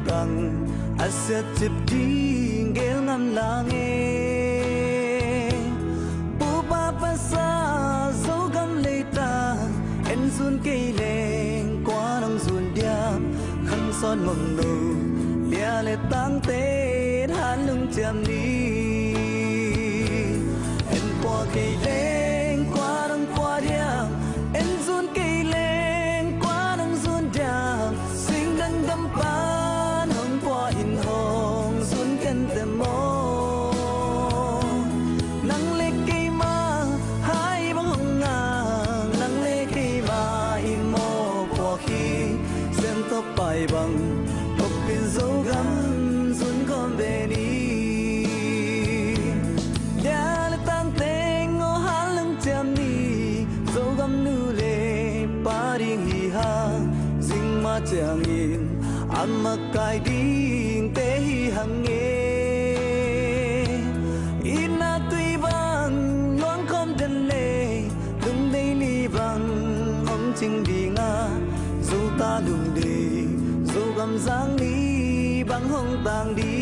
tang aset chip ding gel ngam lange pupa pasa zo gam leita en sun cây leng qua nong sun diam khăn son mầm nụ lia lệ tang tết han lưng chạm đi en qua cây leng qua nong qua diam en sun cây leng qua nong sun diam sing đăng đâm pan hong qua in hong sun ken te mo nang le cây ma hai bang hong ngang nang le cây ma in mo qua khi xem tóc bài bằng tóc pin dấu gắm sun con về đi nhà le tang te ngô han lưng chạm đi dấu gắm nu le pa ding hi ha sing ma chang in amma kai ding te hi hang nghe ina tui bang loang kom den le lung dei li bang hong ching đi nga dù ta lung đi dù gam giang đi bang hong tang đi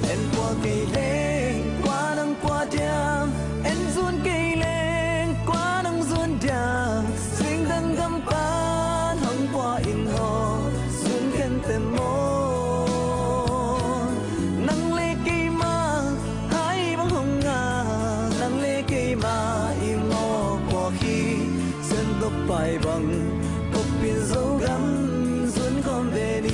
en qua cây leng qua nang qua diam en zun cây leng qua nang zun diam sing dang gam pan hong qua in ho sun ken te mo nang le cây ma hai bang hong nga nang le cây ma im mo qua khi sen tóc bài bằng tóc pin dấu gắm sun con về đi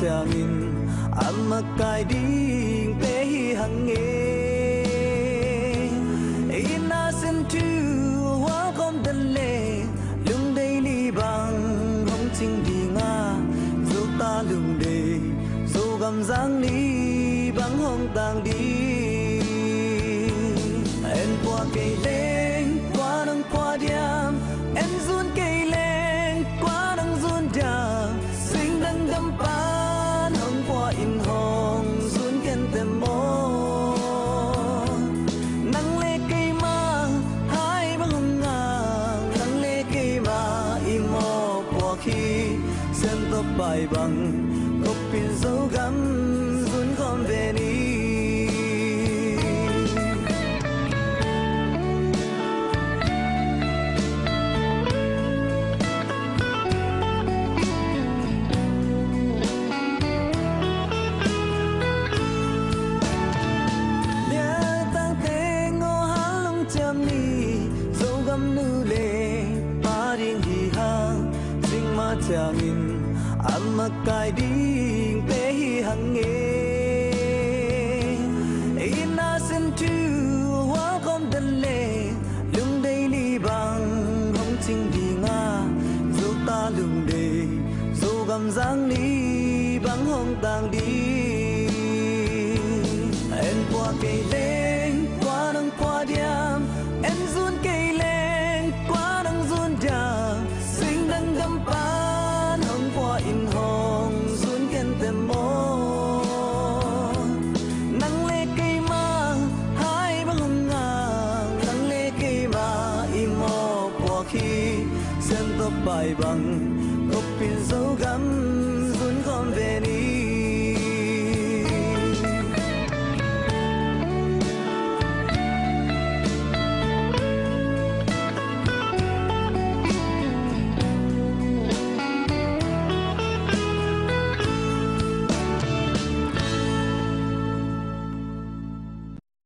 chang in amma kai ding te hi hang nghe ina sen tu hoa kom den le lung dei li bang hong ching đi nga dù ta lung dei dù gam giang ni bang hong tang đi en qua cây leng qua nang qua diam en zun cây leng qua nang zun diam sing dang dam pa in hong sun ken te mo nang le cây ma hai bang hong ngang nang le cây ma im mo qua khi sen tóc bài bằng tóc pin dấu gắm sun con về đi chang in amma kai ding te hi hang nghe ina sen tu hoa kom den le lung dei li bang hong ching đi nga dù ta lung dei dù gam giang ni bang hong tang đi en qua cây leng